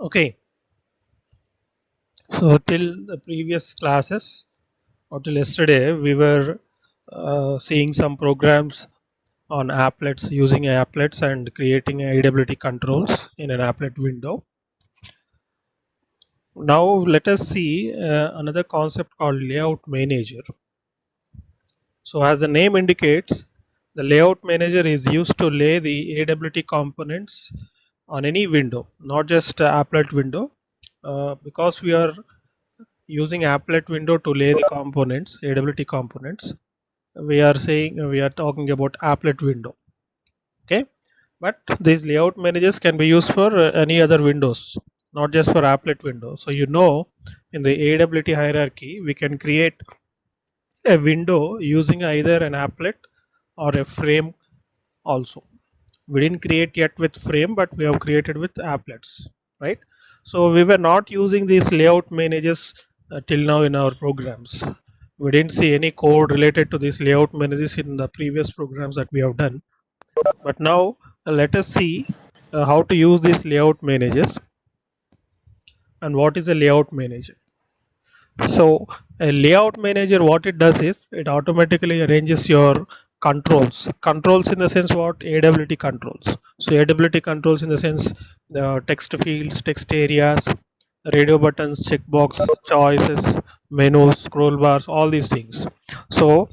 Okay, so till the previous classes or till yesterday, we were seeing some programs on applets, using applets and creating AWT controls in an applet window. Now let us see another concept called layout manager. So as the name indicates, the layout manager is used to lay the AWT components on any window, not just applet window. Because we are using applet window to lay the components, AWT components, we are saying we are talking about applet window. Okay, but these layout managers can be used for any other windows, not just for applet window. So in the AWT hierarchy, we can create a window using either an applet or a frame also. We didn't create yet with frame, but we have created with applets, right? So we were not using these layout managers till now in our programs. We didn't see any code related to these layout managers in the previous programs that we have done. But now let us see how to use these layout managers and what is a layout manager. So a layout manager, what it does is it automatically arranges your controls in the sense what AWT controls. So AWT controls in the sense the text fields, text areas, radio buttons, checkbox, choices, menus, scroll bars, all these things. So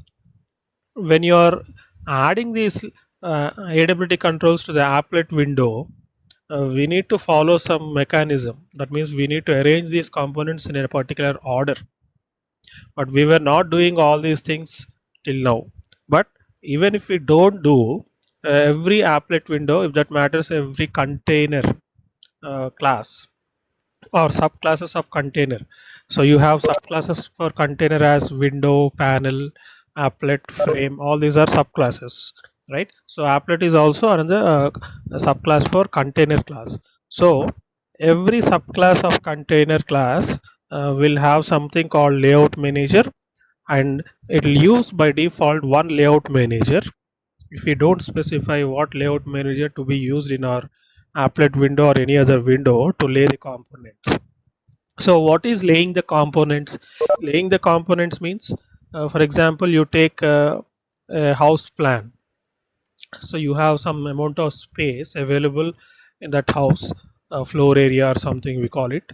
when you are adding these AWT controls to the applet window, we need to follow some mechanism. That means we need to arrange these components in a particular order, but we were not doing all these things till now. But even if we don't do every applet window, if that matters, every container class or subclasses of container. So you have subclasses for container as window, panel, applet, frame. All these are subclasses, right? So applet is also another subclass for container class. So every subclass of container class will have something called layout manager, and it will use by default one layout manager. If we don't specify what layout manager to be used in our applet window or any other window to lay the components. So what is laying the components? Laying the components means, for example, you take a house plan. So you have some amount of space available in that house, floor area or something we call it.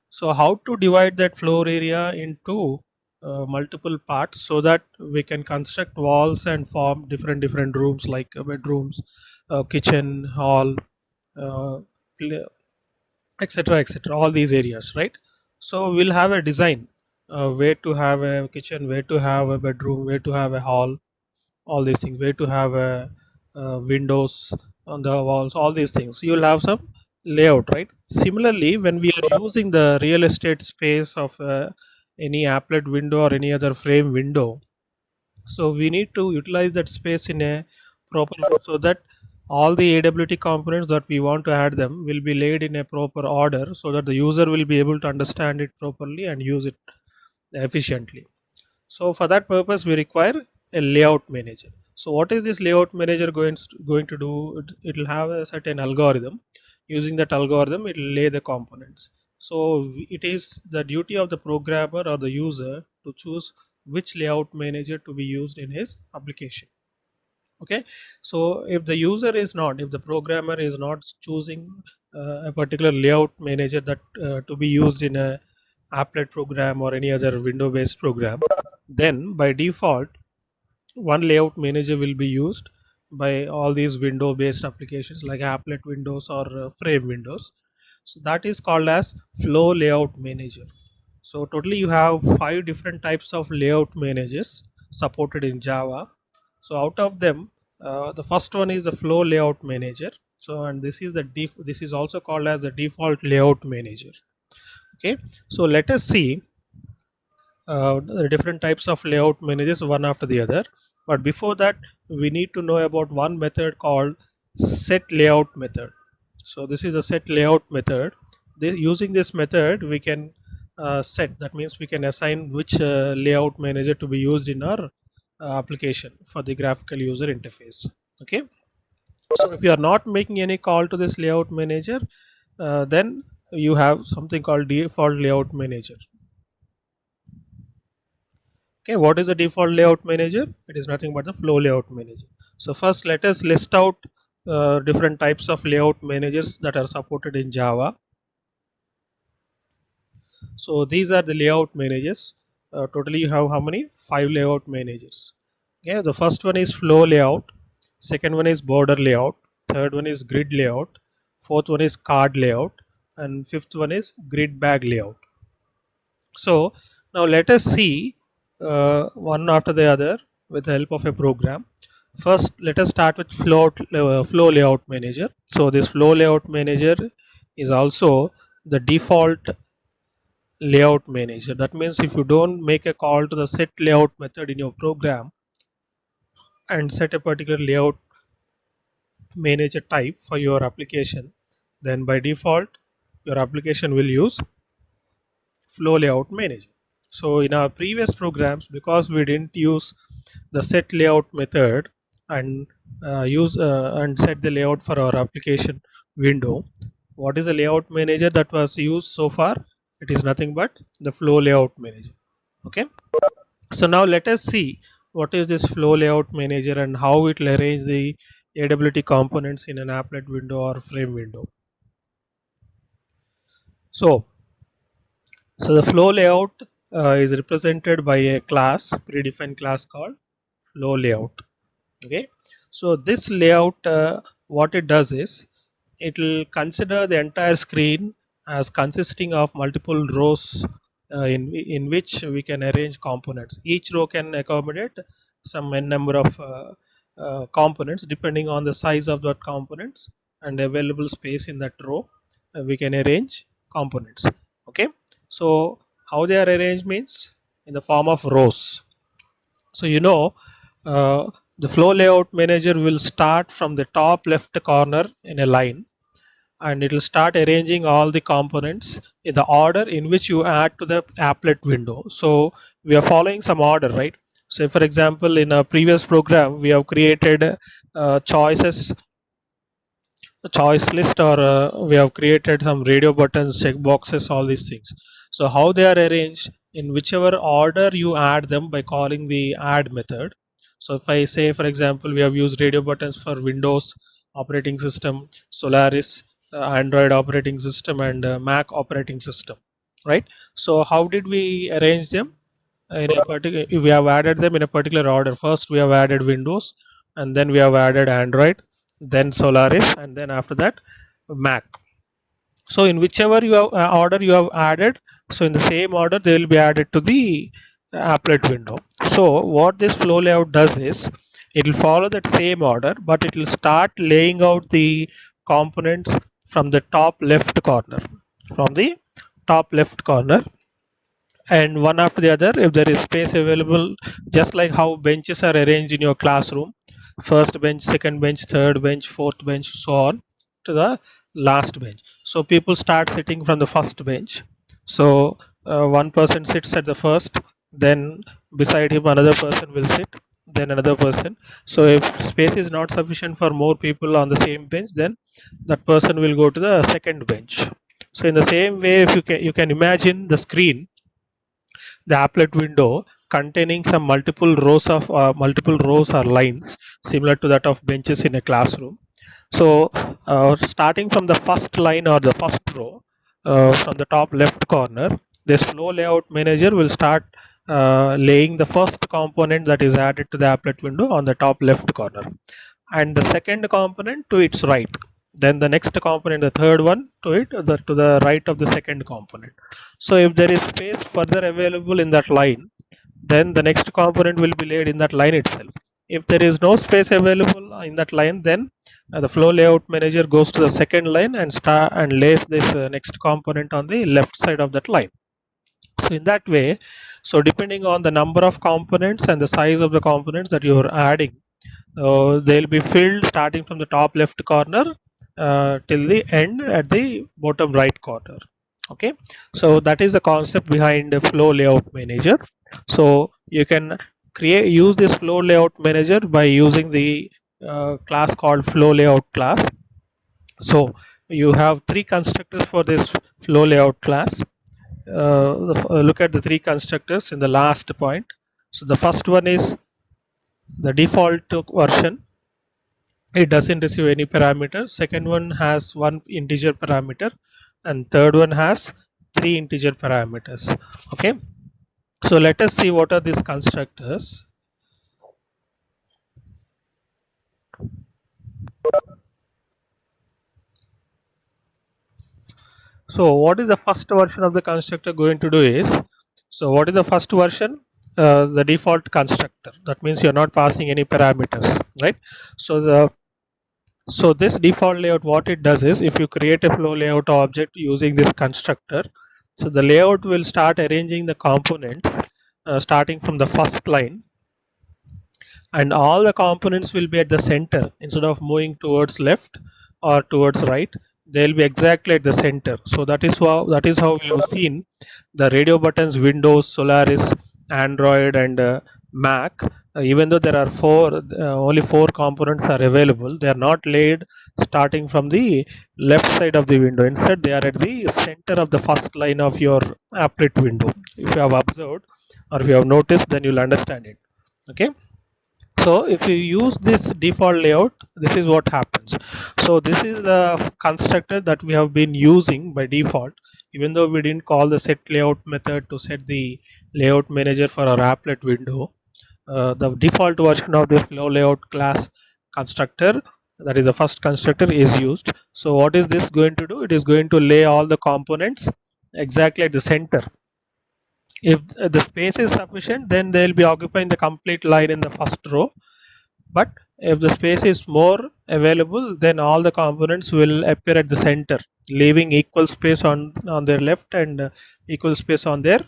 So how to divide that floor area into multiple parts so that we can construct walls and form different rooms like bedrooms, kitchen, hall, uh, etc, all these areas, right? So we'll have a design, where to have a kitchen, where to have a bedroom, where to have a hall, all these things, where to have a windows on the walls, all these things. You'll have some layout, right? Similarly, when we are using the real estate space of any applet window or any other frame window, so we need to utilize that space in a proper way so that all the AWT components that we want to add them will be laid in a proper order so that the user will be able to understand it properly and use it efficiently. So for that purpose, we require a layout manager. So what is this layout manager going to do? It will have a certain algorithm. Using that algorithm, it will lay the components. So it is the duty of the programmer or the user to choose which layout manager to be used in his application. Okay, so if the programmer is not choosing a particular layout manager that to be used in a applet program or any other window based program, then by default one layout manager will be used by all these window based applications like applet windows or frame windows. So that is called as flow layout manager. So totally you have 5 different types of layout managers supported in Java. So out of them, the first one is the flow layout manager. So and this is also called as the default layout manager. Okay, so let us see the different types of layout managers one after the other. But before that, we need to know about one method called set layout method. So this is the set layout method. Using this method we can set, that means we can assign which layout manager to be used in our application for the graphical user interface. Okay, so if you are not making any call to this layout manager, then you have something called default layout manager. Okay, what is the default layout manager? It is nothing but the flow layout manager. So first let us list out different types of layout managers that are supported in Java. So these are the layout managers. Totally you have how many? 5 layout managers. Okay, the first one is flow layout, second one is border layout, third one is grid layout, fourth one is card layout, and fifth one is grid bag layout. So now let us see one after the other with the help of a program. First, let us start with flow layout manager. So this flow layout manager is also the default layout manager. That means if you don't make a call to the set layout method in your program and set a particular layout manager type for your application, then by default your application will use flow layout manager. So in our previous programs, because we didn't use the set layout method and use and set the layout for our application window, what is the layout manager that was used so far? It is nothing but the flow layout manager. Okay, so now let us see what is this flow layout manager and how it will arrange the AWT components in an applet window or frame window. So the flow layout is represented by a class, predefined class called flow layout. Okay, so this layout, what it does is it will consider the entire screen as consisting of multiple rows in which we can arrange components. Each row can accommodate some n number of components depending on the size of that components and available space in that row. We can arrange components. Okay, so how they are arranged means in the form of rows. So the flow layout manager will start from the top left corner in a line, and it will start arranging all the components in the order in which you add to the applet window. So we are following some order, right? So for example, in a previous program we have created a choice list, or we have created some radio buttons, check boxes, all these things. So how they are arranged, in whichever order you add them by calling the add method. So if I say, for example, we have used radio buttons for Windows operating system, Solaris Android operating system, and Mac operating system, right? So how did we arrange them? In a particular, we have added them in a particular order. First we have added Windows, and then we have added Android, then Solaris, and then after that Mac. So in whichever you have, order you have added, so in the same order they will be added to the applet window. So what this flow layout does is it will follow that same order, but it will start laying out the components from the top left corner, from the top left corner, and one after the other if there is space available, just like how benches are arranged in your classroom. First bench, second bench, third bench, fourth bench, so on to the last bench. So people start sitting from the first bench. So one person sits at the first, then beside him another person will sit, then another person. So if space is not sufficient for more people on the same bench, then that person will go to the second bench. So in the same way, if you can imagine the screen, the applet window containing some multiple rows or lines similar to that of benches in a classroom. So starting from the first line or the first row, from the top left corner, this flow layout manager will start laying the first component that is added to the applet window on the top left corner, and the second component to its right, then the next component, the third one to the right of the second component. So if there is space further available in that line, then the next component will be laid in that line itself. If there is no space available in that line, then the flow layout manager goes to the second line and lays this next component on the left side of that line. So in that way, so depending on the number of components and the size of the components that you are adding, they'll be filled starting from the top left corner till the end at the bottom right corner. Okay, so that is the concept behind the flow layout manager. So you can use this flow layout manager by using the class called flow layout class. So you have three constructors for this flow layout class. Look at the three constructors in the last point. So the first one is the default version. It doesn't receive any parameter. Second one has one integer parameter, and third one has three integer parameters. Okay, so let us see what are these constructors. So what is the first version of the constructor going to do is, so what is the first version? The default constructor. That means you're not passing any parameters, right? So this default layout, what it does is, if you create a flow layout object using this constructor, so the layout will start arranging the components starting from the first line, and all the components will be at the center instead of moving towards left or towards right. They'll be exactly at the center. So that is how we have seen the radio buttons, Windows, Solaris, Android, and Mac. Even though there are only four components are available, they are not laid starting from the left side of the window. Instead, they are at the center of the first line of your applet window. If you have observed or if you have noticed, then you'll understand it. Okay, so if you use this default layout, this is what happens. So this is the constructor that we have been using by default, even though we didn't call the set layout method to set the layout manager for our applet window. The default version of the flow layout class constructor, that is the first constructor, is used. So what is this going to do? It is going to lay all the components exactly at the center. If the space is sufficient, then they will be occupying the complete line in the first row. But if the space is more available, then all the components will appear at the center, leaving equal space on their left and equal space on their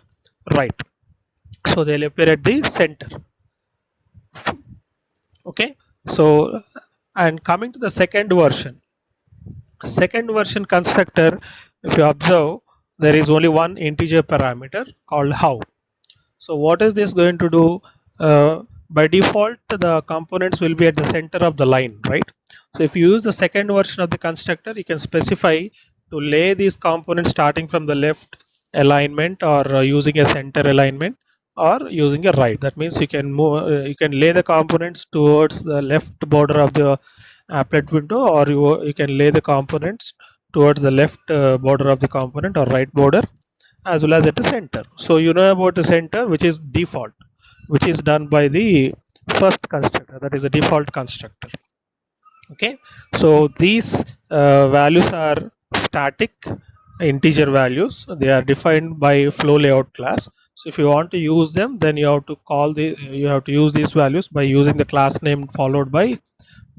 right. So they'll appear at the center. Okay, so and coming to the second version constructor, if you observe, there is only one integer parameter called how. So what is this going to do? By default, the components will be at the center of the line, right? So if you use the second version of the constructor, you can specify to lay these components starting from the left alignment, or using a center alignment, or using a right. That means you can you can lay the components towards the left border of the applet window, or you can lay the components towards the left border of the component, or right border, as well as at the center. So you know about the center, which is default, which is done by the first constructor, that is a default constructor. Okay, so these values are static integer values. They are defined by flow layout class. So if you want to use them, then you have to use these values by using the class name followed by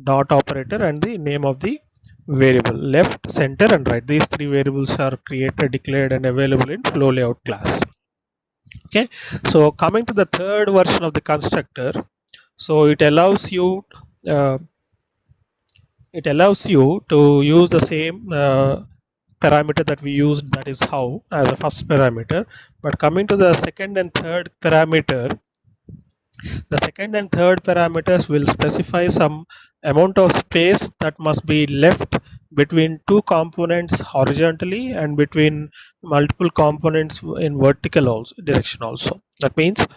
dot operator and the name of the variable. Left, center, and right, these three variables are created, declared, and available in flow layout class. Okay, so coming to the third version of the constructor, so it allows you to use the same parameter that we used, that is how, as a first parameter. But coming to the second and third parameter, the second and third parameters will specify some amount of space that must be left between two components horizontally and between multiple components in vertical direction also. That means,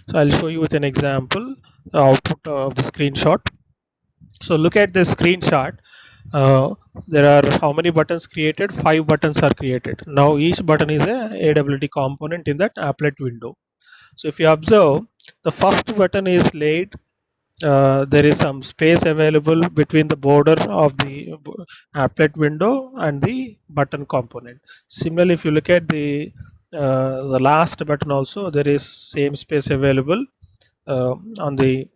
so I'll show you with an example the output of the screenshot. So look at the screenshot. There are how many buttons created? 5 buttons are created. Now each button is a AWT component in that applet window. So if you observe, the first button is laid, there is some space available between the border of the applet window and the button component. Similarly, if you look at the last button also, there is same space available on the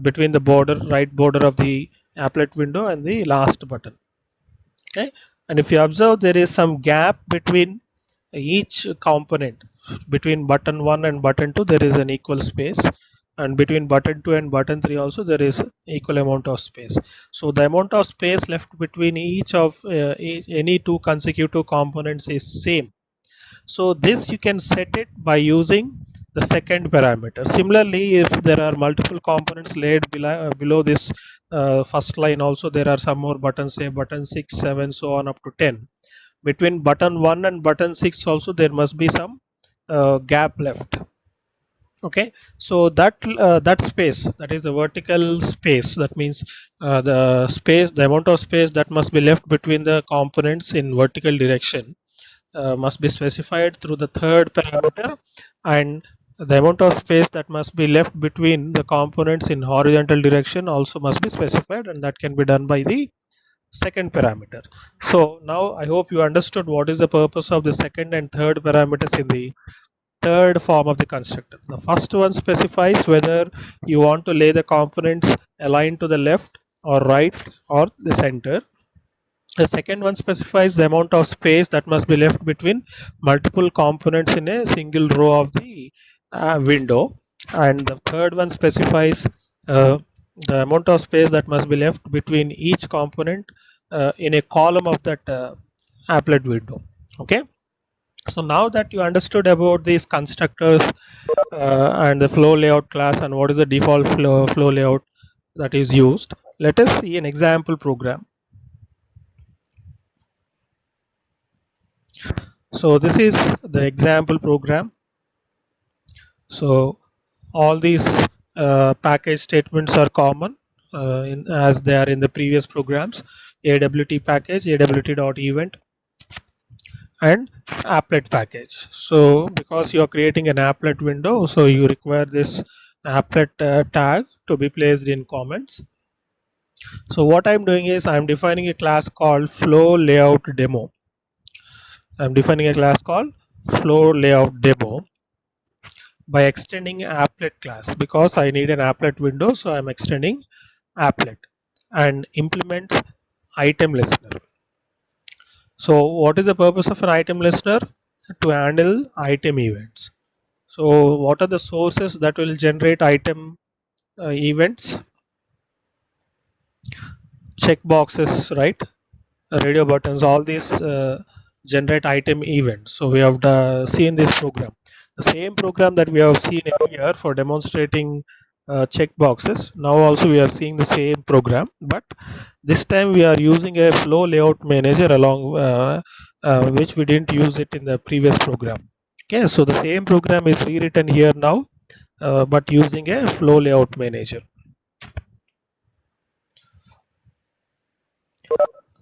between the right border of the applet window and the last button. Okay, and if you observe, there is some gap between each component. Between button 1 and button 2, there is an equal space. and between button 2 and button 3 also there is equal amount of space. So the amount of space left between each of any two consecutive components is same. So this you can set it by using the second parameter. Similarly, if there are multiple components laid below this first line also, there are some more buttons, say button 6, 7, so on up to 10. Between button 1 and button 6 also there must be some gap left. Okay, so that space, that is the vertical space, that means the amount of space that must be left between the components in vertical direction must be specified through the third parameter, and the amount of space that must be left between the components in horizontal direction also must be specified, and that can be done by the second parameter. So now I hope you understood what is the purpose of the second and third parameters in the third form of the constructor. The first one specifies whether you want to lay the components aligned to the left or right or the center. The second one specifies the amount of space that must be left between multiple components in a single row of the window, and the third one specifies the amount of space that must be left between each component in a column of that applet window. Okay, so now that you understood about these constructors and the flow layout class and what is the default flow layout that is used, let us see an example program. So this is the example program. So all these package statements are common as they are in the previous programs: AWT package, AWT.event, and applet package. So because you are creating an applet window, so you require this applet tag to be placed in comments. So what I'm doing is I'm defining a class called flow layout demo. I'm defining a class called flow layout demo by extending applet class, because I need an applet window, so I'm extending applet and implement item listener. So what is the purpose of an item listener? To handle item events. So what are the sources that will generate item events? Checkboxes, right? Radio buttons, all these generate item events. So we have seen this program, the same program that we have seen earlier for demonstrating checkboxes. Now also we are seeing the same program, but this time we are using a flow layout manager along which we didn't use it in the previous program. Okay, so the same program is rewritten here now, but using a flow layout manager.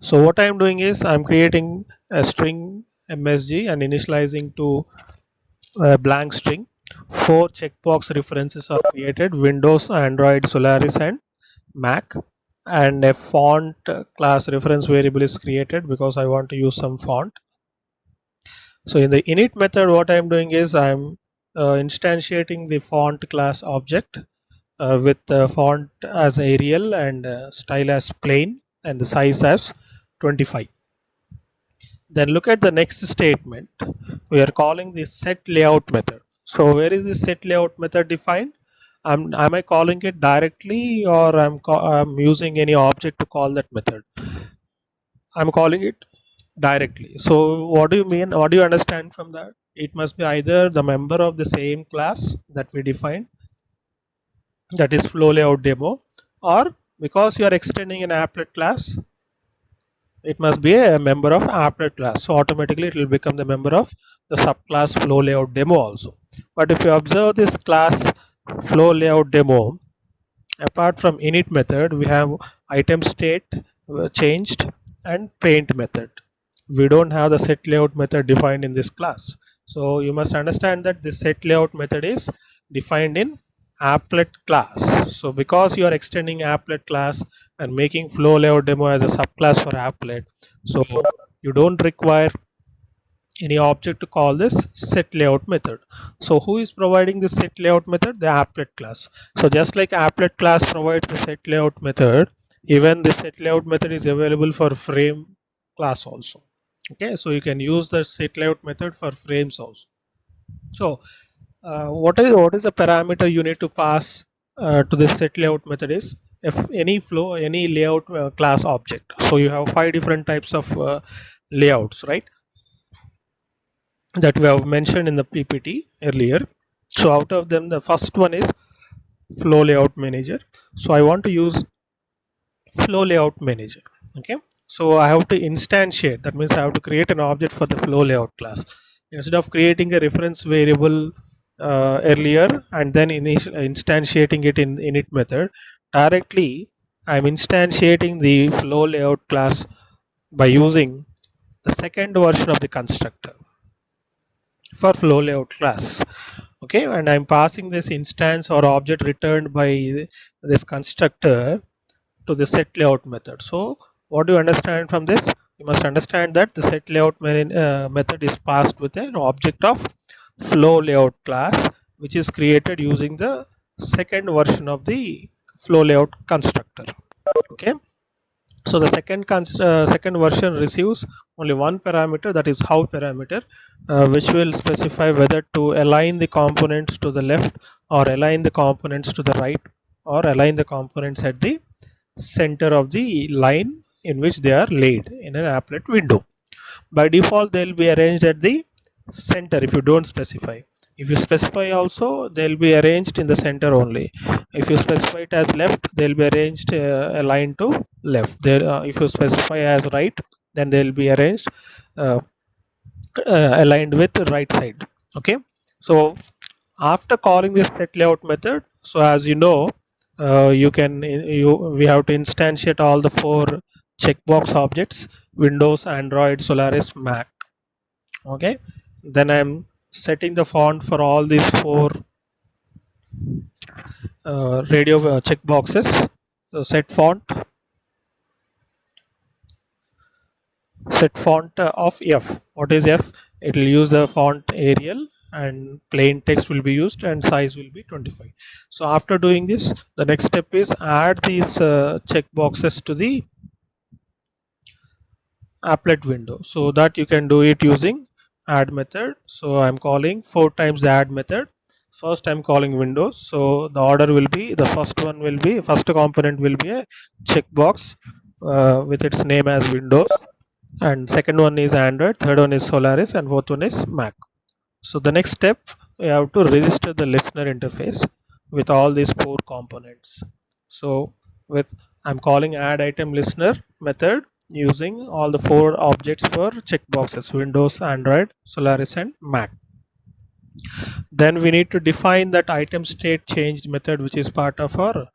So what I am doing is I am creating a string MSG and initializing to a blank string. 4 checkbox references are created: Windows, Android, Solaris, and Mac. And a font class reference variable is created because I want to use some font. So in the init method, what I am doing is I am instantiating the font class object with the font as Arial and style as plain and the size as 25. Then look at the next statement. We are calling the set layout method. So where is the set layout method defined? Am I calling it directly, or I'm using any object to call that method? I'm calling it directly. So what do you mean? What do you understand from that? It must be either the member of the same class that we defined, that is flow layout demo, or because you are extending an applet class, it must be a member of applet class. So automatically it will become the member of the subclass flow layout demo also. But if you observe this class flow layout demo, apart from init method, we have item state changed and paint method. We don't have the set layout method defined in this class. So you must understand that this set layout method is defined in applet class. So because you are extending applet class and making flow layout demo as a subclass for applet, so you don't require any object to call this set layout method. So who is providing this set layout method? The applet class. So just like applet class provides the set layout method, even the set layout method is available for frame class also. Okay, so you can use the set layout method for frames also. So what is the parameter you need to pass to this set layout method is if any layout class object. So you have 5 different types of layouts, right, that we have mentioned in the PPT earlier. So out of them, the first one is flow layout manager. So I want to use flow layout manager. Okay, so I have to instantiate, that means I have to create an object for the flow layout class instead of creating a reference variable earlier and then instantiating it in init method. Directly I'm instantiating the flow layout class by using the second version of the constructor for flow layout class. Okay, and I'm passing this instance or object returned by this constructor to the set layout method. So what do you understand from this? You must understand that the set layout method is passed with an object of flow layout class, which is created using the second version of the flow layout constructor. Okay, so the second version receives only one parameter, that is how parameter, which will specify whether to align the components to the left or align the components to the right or align the components at the center of the line in which they are laid in an applet window. By default they will be arranged at the center if you don't specify. If you specify also, they will be arranged in the center only. If you specify it as left, they will be arranged aligned to left. If you specify as right, then they will be arranged uh, aligned with the right side. Okay, so after calling this set layout method, so as you know, we have to instantiate all the 4 checkbox objects: Windows, Android, Solaris, Mac. Okay, then I'm setting the font for all these 4 radio checkboxes. So set font of F. What is F? It will use the font Arial and plain text will be used and size will be 25. So after doing this, the next step is add these checkboxes to the applet window. So that you can do it using add method. So I'm calling 4 times the add method. First I'm calling Windows, so the order will be, the first component will be a checkbox with its name as Windows, and second one is Android, third one is Solaris, and fourth one is Mac. So the next step, we have to register the listener interface with all these 4 components. So with I'm calling add item listener method using all the 4 objects for checkboxes: Windows, Android, Solaris, and Mac. Then we need to define that item state changed method, which is part of our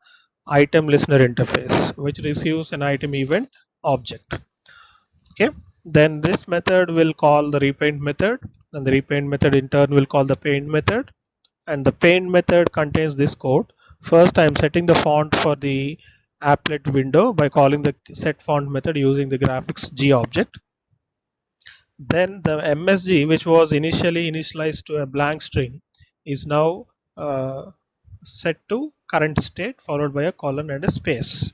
item listener interface, which receives an item event object. Okay, then this method will call the repaint method, and the repaint method in turn will call the paint method, and the paint method contains this code. First I am setting the font for the applet window by calling the set font method using the graphics G object. Then the MSG, which was initially initialized to a blank string, is now set to current state followed by a colon and a space.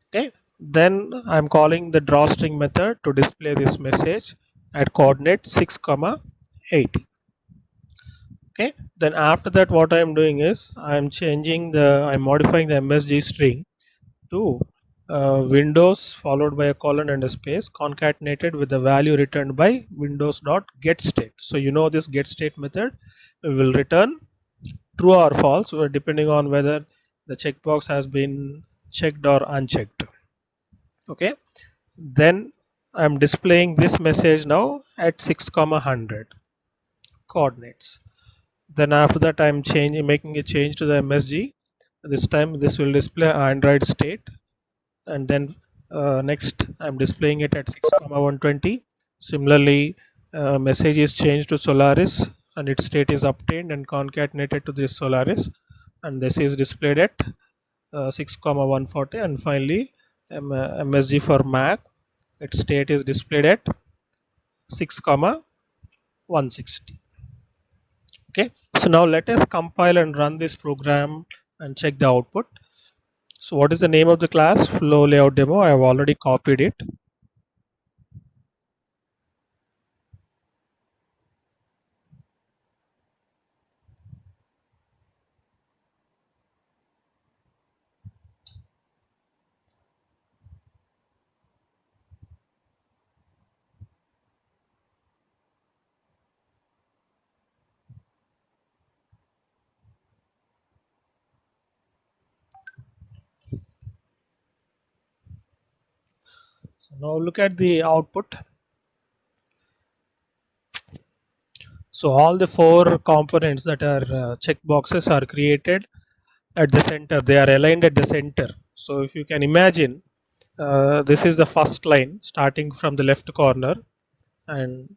Okay, then I'm calling the drawString method to display this message at coordinate 6, 80. Okay, then after that what I'm doing is I'm modifying the MSG string to Windows followed by a colon and a space concatenated with the value returned by Windows dot get state. So you know this get state method will return true or false depending on whether the checkbox has been checked or unchecked. Okay, then I'm displaying this message now at 6, 100 coordinates. Then after that I'm making a change to the MSG. This time this will display Android state, and then next I'm displaying it at 6, 120. Similarly, message is changed to Solaris and its state is obtained and concatenated to this Solaris, and this is displayed at 6, 140. And finally MSG for Mac, its state is displayed at 6, 160. Okay, so now let us compile and run this program and check the output. So what is the name of the class? Flow layout demo. I have already copied it. So now look at the output. So all the four components that are check boxes are created at the center. They are aligned at the center. So if you can imagine, this is the first line starting from the left corner, and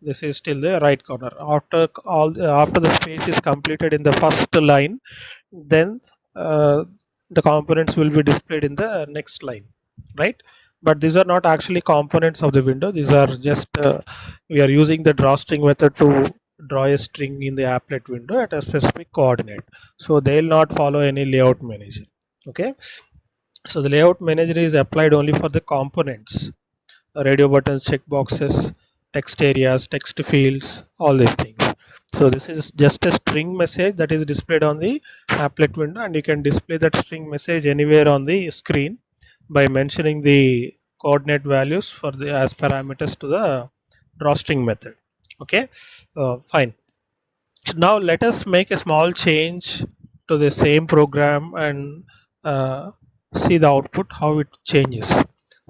this is still the right corner. After the space is completed in the first line, then the components will be displayed in the next line, right? But these are not actually components of the window. These are just we are using the drawstring method to draw a string in the applet window at a specific coordinate, so they will not follow any layout manager. Okay, so the layout manager is applied only for the components: radio buttons, checkboxes, text areas, text fields, all these things. So this is just a string message that is displayed on the applet window, and you can display that string message anywhere on the screen by mentioning the coordinate values for the as parameters to the drawstring method. Okay, fine. So now let us make a small change to the same program and see the output, how it changes.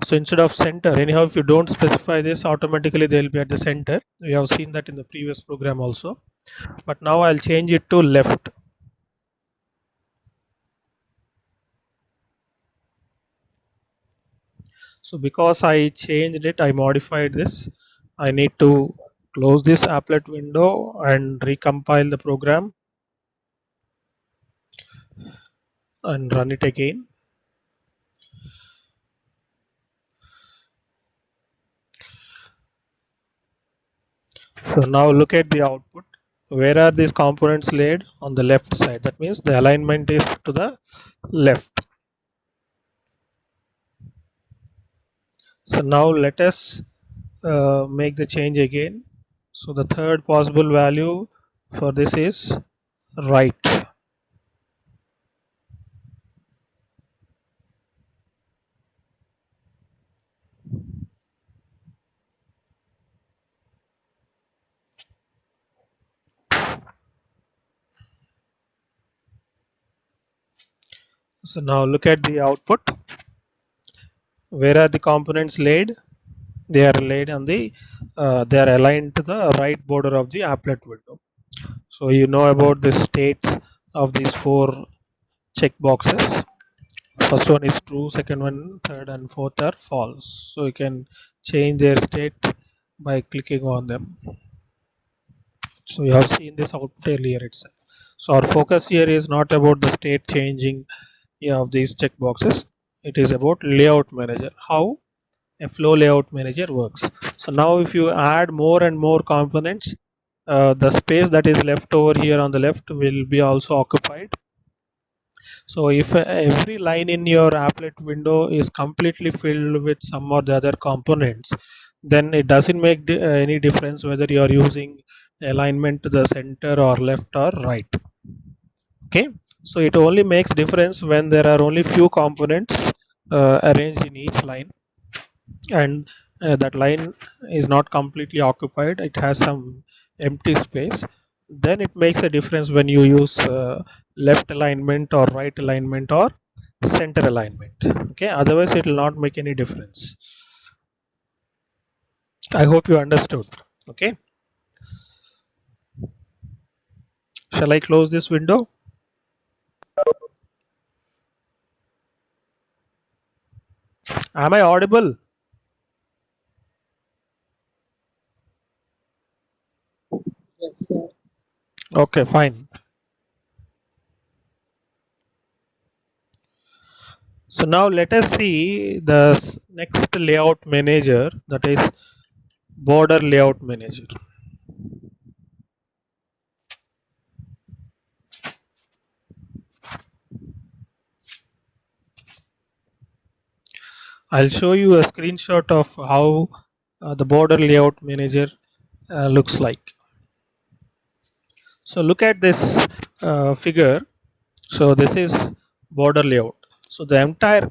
So instead of center, anyhow, if you don't specify this, automatically they will be at the center. We have seen that in the previous program also. But now I'll change it to left. So because I changed it, I modified this. I need to close this applet window and recompile the program and run it again. So now look at the output. Where are these components laid? On the left side. That means the alignment is to the left. So now let us make the change again. So the third possible value for this is right. So now look at the output. Where are the components laid? They are laid on the they are aligned to the right border of the applet window. So you know about the states of these four check boxes. First one is true, second one, third and fourth are false. So you can change their state by clicking on them. So you have seen this output earlier itself. So our focus here is not about the state changing of these checkboxes. It is about layout manager, how a flow layout manager works. So now if you add more and more components, the space that is left over here on the left will be also occupied. So if every line in your applet window is completely filled with some or the other components, then it doesn't make any difference whether you are using alignment to the center or left or right. Okay, so it only makes difference when there are only few components arranged in each line, and that line is not completely occupied, it has some empty space. Then it makes a difference when you use left alignment or right alignment or center alignment. Okay, otherwise it will not make any difference. I hope you understood. Okay, shall I close this window? Am I audible? Yes, sir. Okay, fine. So now let us see the next layout manager, that is border layout manager. I'll show you a screenshot of how the border layout manager looks like. So look at this figure. So this is border layout. So the entire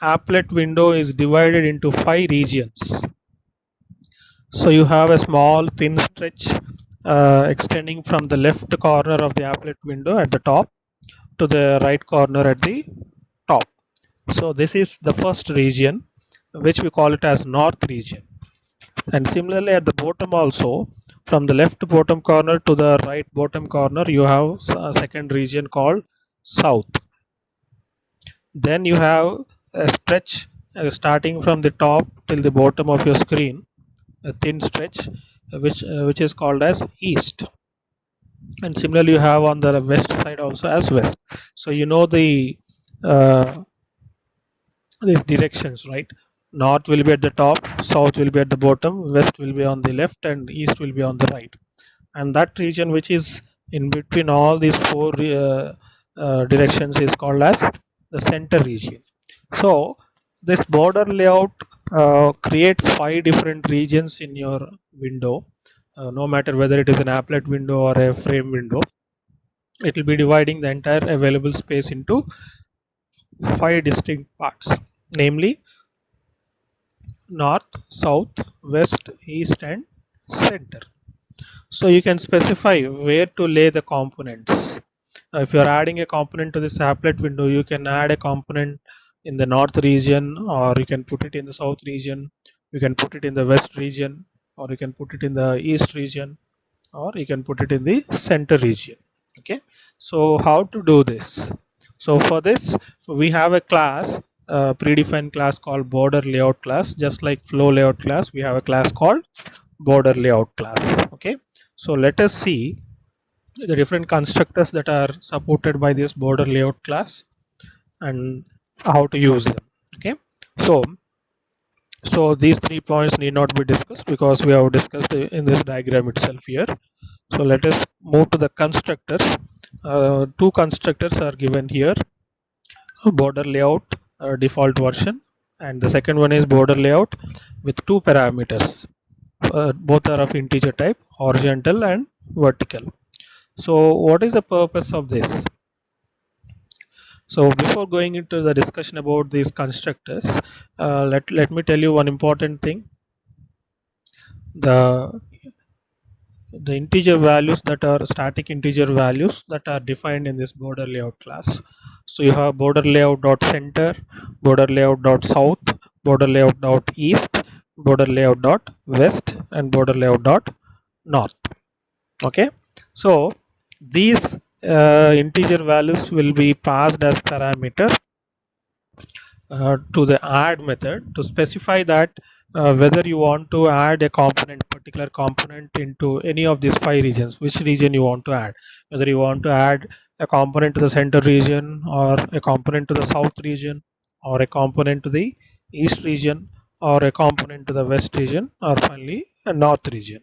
applet window is divided into 5 regions. So you have a small thin stretch extending from the left corner of the applet window at the top to the right corner at the top. So this is the first region. which we call it as north region. And similarly at the bottom also, from the left bottom corner to the right bottom corner, you have a second region called south. Then you have a stretch starting from the top till the bottom of your screen, a thin stretch, which is called as east. And similarly you have on the west side also as west. So you know the uh, these directions, right? North will be at the top, south will be at the bottom, west will be on the left, and east will be on the right. And that region which is in between all these four directions is called as the center region. So this border layout creates 5 different regions in your window. No matter whether it is an applet window or a frame window, it will be dividing the entire available space into 5 distinct parts, namely north, south, west, east, and center. So you can specify where to lay the components. If you are adding a component to this applet window, you can add a component in the north region, or you can put it in the south region, you can put it in the west region, or you can put it in the east region, or you can put it in the center region. Okay, so how to do this? So for this we have a class, predefined class called border layout class. Just like flow layout class, we have a class called border layout class. Okay, so let us see the different constructors that are supported by this border layout class and how to use them. Okay, so these 3 points need not be discussed because we have discussed in this diagram itself here. So let us move to the constructors. 2 constructors are given here: border layout default version, and the second one is border layout with 2 parameters. Both are of integer type, horizontal and vertical. So what is the purpose of this? So before going into the discussion about these constructors, let me tell you one important thing. The integer values that are static integer values that are defined in this border layout class. So you have border layout dot center, border layout dot south, border layout dot east, border layout dot west, and border layout dot north. Okay, so these integer values will be passed as parameter to the add method to specify that whether you want to add a particular component into any of these 5 regions, which region you want to add, whether you want to add a component to the center region, or a component to the south region, or a component to the east region, or a component to the west region, or finally a north region.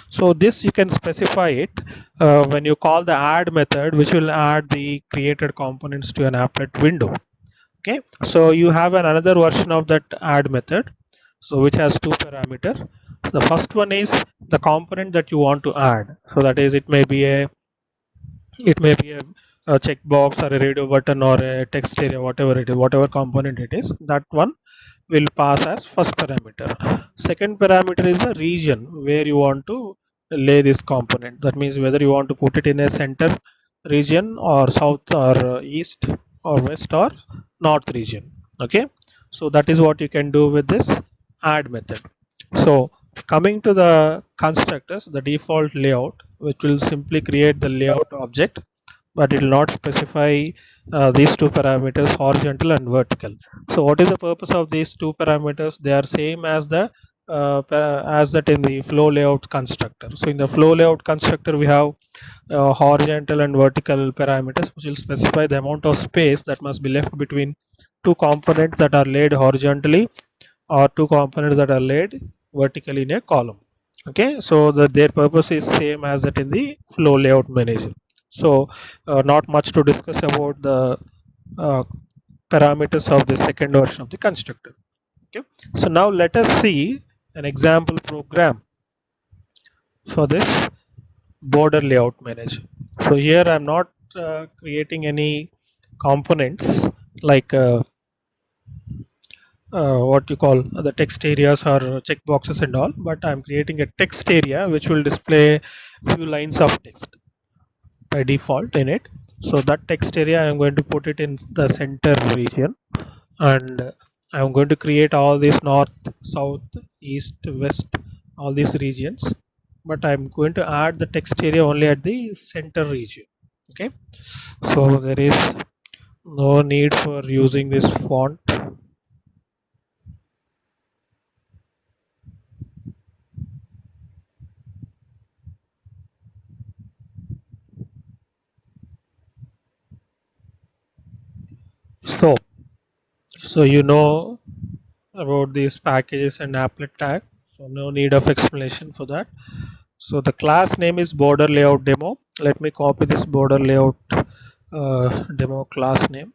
So this you can specify it when you call the add method, which will add the created components to an applet window. Okay, so you have another version of that add method, so which has 2 parameters. The first one is the component that you want to add. So that is, it may be a checkbox or a radio button or a text area, whatever it is, whatever component it is, that one will pass as first parameter. Second parameter is the region where you want to lay this component. That means whether you want to put it in a center region, or south, or east, or west, or north region. Okay, so that is what you can do with this add method. So coming to the constructors, the default layout, which will simply create the layout object, but it will not specify these 2 parameters, horizontal and vertical. So what is the purpose of these 2 parameters? They are same as as that in the flow layout constructor. So in the flow layout constructor we have horizontal and vertical parameters, which will specify the amount of space that must be left between 2 components that are laid horizontally, or 2 components that are laid vertically in a column. Okay, so their purpose is same as that in the flow layout manager. So not much to discuss about the uh, parameters of the second version of the constructor. Okay, so now let us see an example program for this border layout manager. So here I'm not creating any components like what you call the text areas or checkboxes and all, but I'm creating a text area which will display few lines of text by default in it. So that text area I'm going to put it in the center region, and I'm going to create all these north, south, east, west, all these regions, but I'm going to add the text area only at the center region. Okay, so there is no need for using this font. So you know about these packages and applet tag, so no need of explanation for that. So the class name is border layout demo. Let me copy this border layout demo class name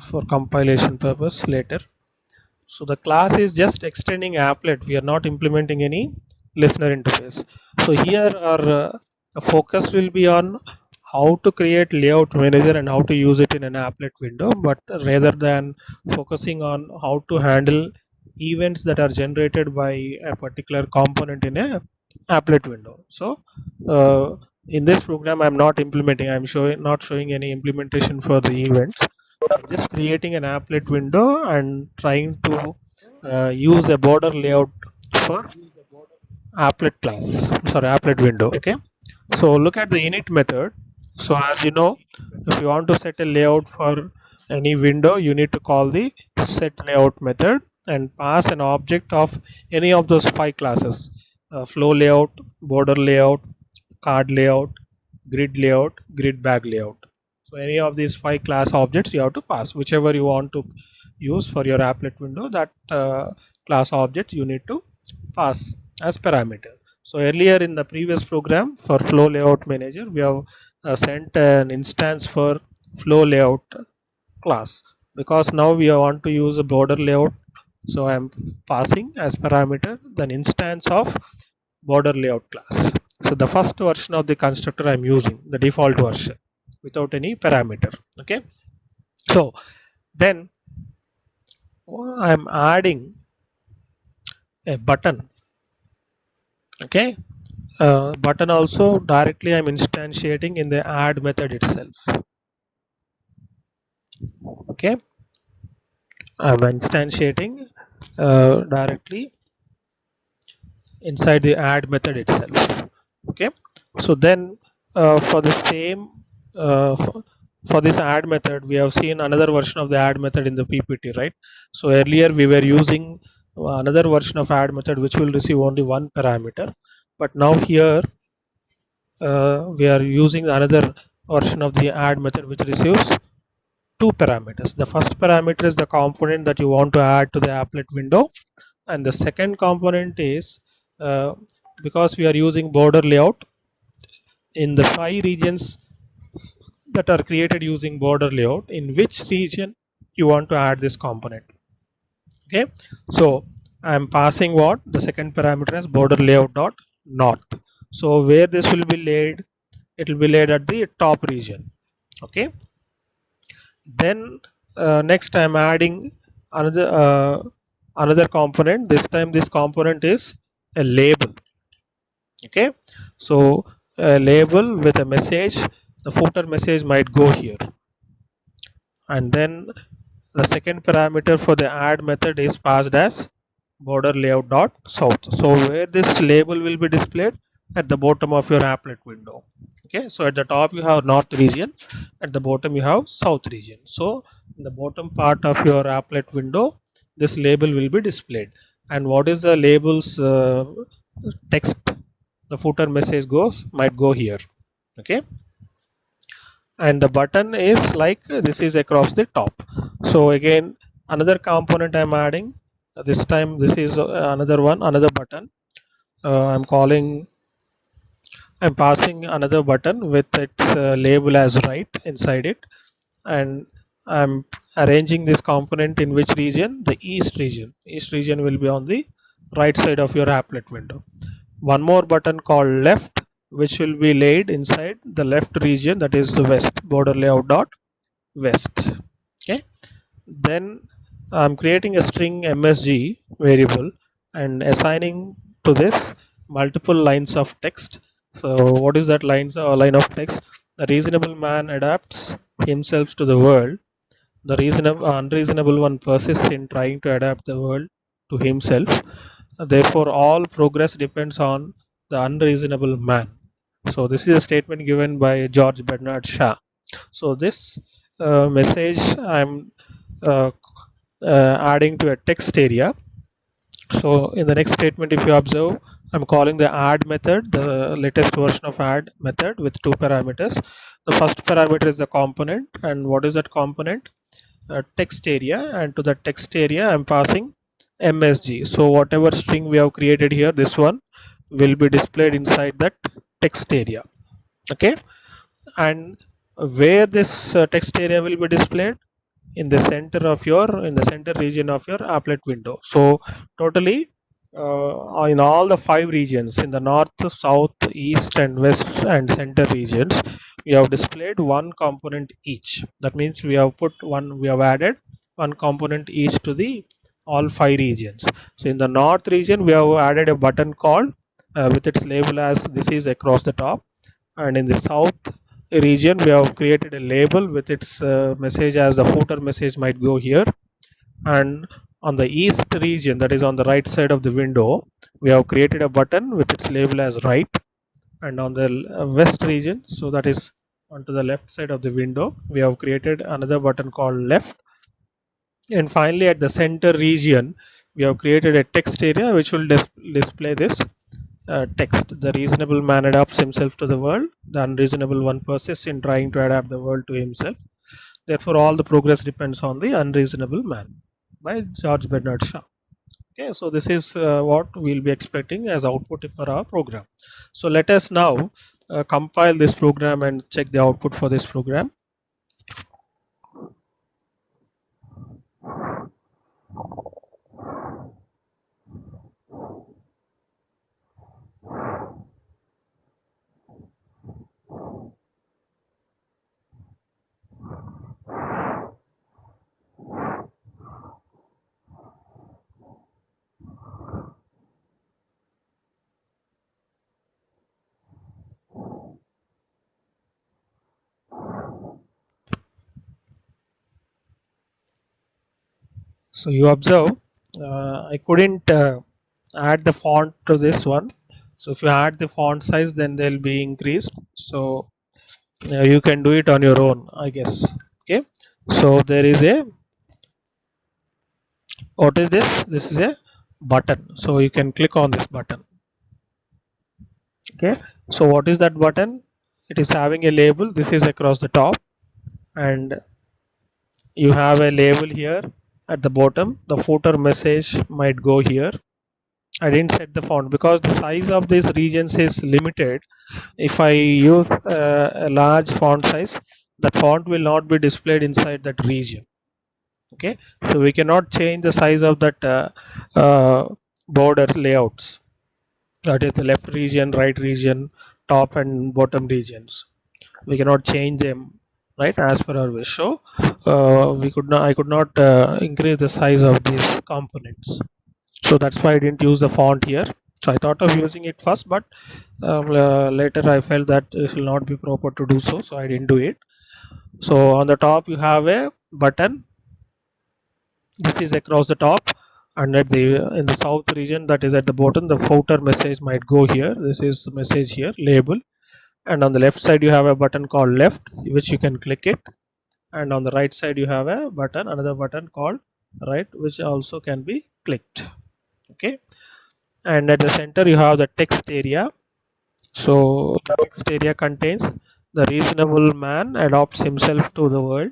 for compilation purpose later. So the class is just extending applet. We are not implementing any listener interface. So here our focus will be on how to create layout manager and how to use it in an applet window, but rather than focusing on how to handle events that are generated by a particular component in a applet window. So in this program I'm not implementing, I'm not showing any implementation for the events. I'm just creating an applet window and trying to use a border layout for applet class, sorry, applet window. Okay, so look at the init method. So as you know, if you want to set a layout for any window, you need to call the set layout method and pass an object of any of those 5 classes: flow layout, border layout, card layout, grid layout, grid bag layout. So any of these 5 class objects you have to pass, whichever you want to use for your applet window, that class object you need to pass as parameter. So earlier in the previous program for flow layout manager, we have sent an instance for flow layout class, because now we want to use a border layout. So I am passing as parameter the instance of border layout class. So the first version of the constructor I am using, the default version without any parameter. Okay, so then I am adding a button. Okay, button also directly I'm instantiating in the add method itself. Okay, I'm instantiating directly inside the add method itself. Okay, so then for the same for this add method, we have seen another version of the add method in the PPT, right? So earlier we were using another version of add method which will receive only one parameter, but now here we are using another version of the add method which receives 2 parameters. The first parameter is the component that you want to add to the applet window, and the second component is because we are using border layout, in the 5 regions that are created using border layout, in which region you want to add this component. Okay, so I am passing what the second parameter as border layout dot north. So where this will be laid, it will be laid at the top region. Okay, then next I am adding another component. This time this component is a label. Okay, so a label with a message, the footer message might go here, and then the second parameter for the add method is passed as border layout dot south. So where this label will be displayed, at the bottom of your applet window. Okay, so at the top you have north region, at the bottom you have south region. So in the bottom part of your applet window, this label will be displayed. And what is the label's text? The footer message might go here. Okay, and the button is like this is across the top. So again another component I'm adding. This time this is another button. I'm passing another button with its label as right inside it, and I'm arranging this component in which region? The east region. East region will be on the right side of your applet window. One more button called left, which will be laid inside the left region, that is the west, border layout dot west. Okay, then I'm creating a string MSG variable and assigning to this multiple lines of text. So what is that line of text? A reasonable man adapts himself to the world the unreasonable one persists in trying to adapt the world to himself. Therefore, all progress depends on the unreasonable man. So, this is a statement given by George Bernard Shaw. So, this message I'm uh, adding to a text area. So, in the next statement, if you observe, I'm calling the add method, the latest version of add method with two parameters. The first parameter is the component, and what is that component? Text area, and to the text area I'm passing MSG. So whatever string we have created here, this one will be displayed inside that text area. Okay, and where this text area will be displayed? In the center of your, in the center region of your applet window. So totally in all the five regions, in the north, south, east and west and center regions, we have displayed one component each. That means we have put one, we have added one component each to the all five regions. So in the north region we have added a button called with its label as this is across the top, and in the south region we have created a label with its message as the footer message might go here, and on the east region, that is on the right side of the window, we have created a button with its label as right, and on the west region, so that is onto the left side of the window, we have created another button called left, and finally at the center region we have created a text area which will display this text. The reasonable man adapts himself to the world, the unreasonable one persists in trying to adapt the world to himself. Therefore, all the progress depends on the unreasonable man, by George Bernard Shaw. Okay, so this is what we'll be expecting as output for our program. So let us now compile this program and check the output for this program. So you observe, I couldn't add the font to this one. So if you add the font size, then they'll be increased. So you can do it on your own, I guess. Okay. So there is a, what is this? This is a button. So you can click on this button. Okay. So what is that button? It is having a label. This is across the top, and you have a label here at the bottom. The footer message might go here. I didn't set the font because the size of these regions is limited. If I use a large font size, the font will not be displayed inside that region. Okay, so we cannot change the size of that border layouts. That is the left region, right region, top and bottom regions. We cannot change them, right, as per our wish. So I could not increase the size of these components. So that's why I didn't use the font here. So I thought of using it first, but later I felt that it will not be proper to do so, so I didn't do it. So on the top you have a button. This is across the top, and at the in the south region, that is at the bottom, the footer message might go here. This is the message here, label, and on the left side you have a button called left, which you can click it, and on the right side you have a button, another button called right, which also can be clicked. Okay, and at the center you have the text area. So the text area contains the reasonable man adopts himself to the world,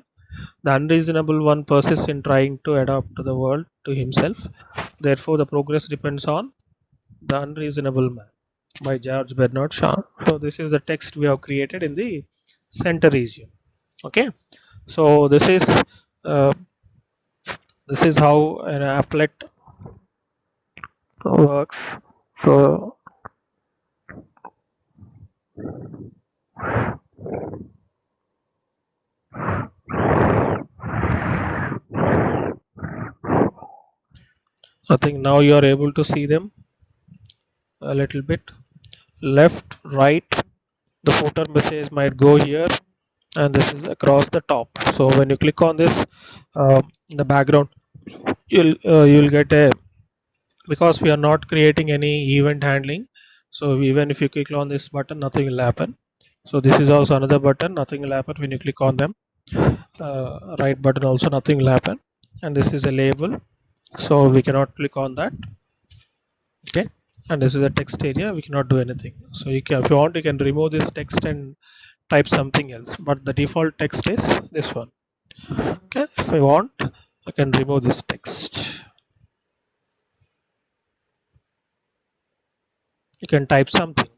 the unreasonable one persists in trying to adapt to the world to himself. Therefore, the progress depends on the unreasonable man, by George Bernard Shaw. So this is the text we have created in the center region. Okay, so uh, this is how an applet works. So I think now you are able to see them a little bit. Left, right, the footer message might go here, and this is across the top. So when you click on this, in the background, you'll get a, because we are not creating any event handling, so even if you click on this button, nothing will happen. So this is also another button, nothing will happen when you click on them. Right button also, nothing will happen. And this is a label, so we cannot click on that. Okay, and this is a text area, we cannot do anything. So you can, if you want, you can remove this text and type something else, but the default text is this one. Okay, if I want, I can remove this text. You can type something.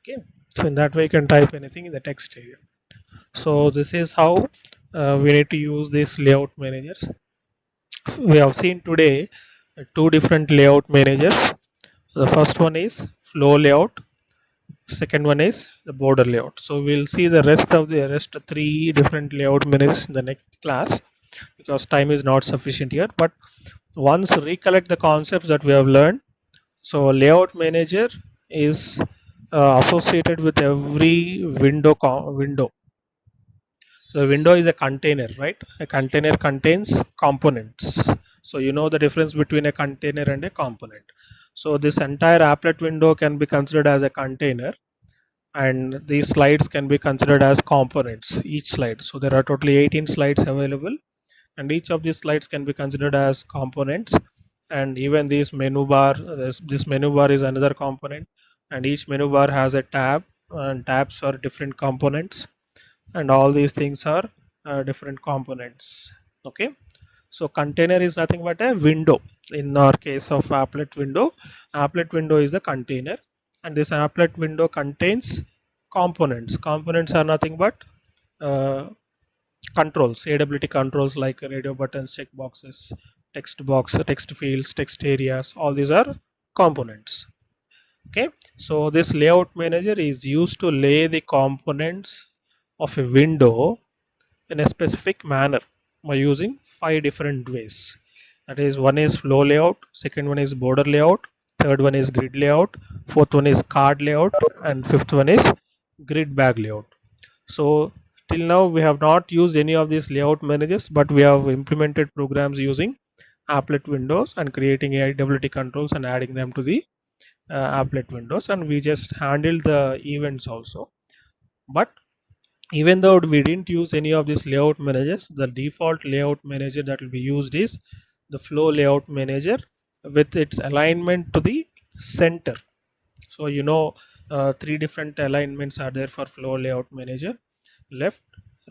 Okay, so in that way you can type anything in the text area. So this is how we need to use these layout managers. We have seen today two different layout managers. The first one is flow layout, second one is the border layout. So we'll see the rest three different layout managers in the next class, because time is not sufficient here. But once recollect the concepts that we have learned. So layout manager is associated with every window. So a window is a container, right? A container contains components. So you know the difference between a container and a component. So this entire applet window can be considered as a container, and these slides can be considered as components, each slide. So there are totally 18 slides available, and each of these slides can be considered as components. And even this menu bar is another component, and each menu bar has a tab, and tabs are different components, and all these things are different components. Okay, so container is nothing but a window. In our case of applet window is a container, and this applet window contains components are nothing but uh, controls, AWT controls, like radio buttons, check boxes, text fields, text areas, all these are components. Okay, so this layout manager is used to lay the components of a window in a specific manner by using 5 different ways. That is, one is flow layout, second one is border layout, third one is grid layout, fourth one is card layout, and fifth one is grid bag layout. So till now we have not used any of these layout managers, but we have implemented programs using applet windows and creating AWT controls and adding them to the applet windows, and we just handled the events also. But even though we didn't use any of these layout managers, the default layout manager that will be used is the flow layout manager, with its alignment to the center. So you know, three different alignments are there for flow layout manager: left,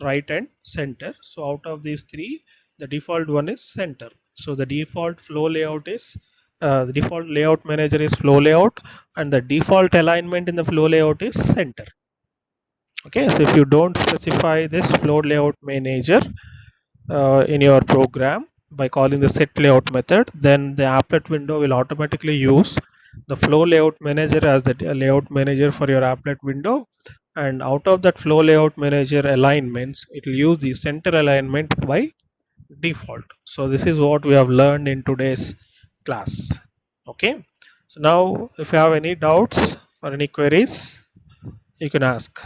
right, and center. So out of these three, the default one is center. So the default flow layout is the default layout manager is flow layout, and the default alignment in the flow layout is center. Okay, so if you don't specify this flow layout manager in your program by calling the set layout method, then the applet window will automatically use the flow layout manager as the layout manager for your applet window, and out of that flow layout manager alignments, it will use the center alignment by default. So this is what we have learned in today's class. Okay, so now if you have any doubts or any queries, you can ask.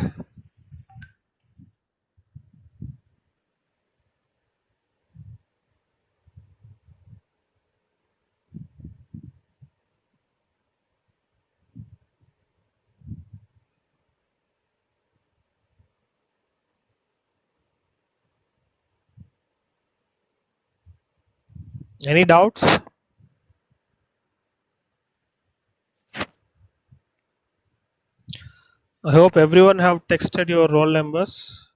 Any doubts? I hope everyone have texted your roll numbers.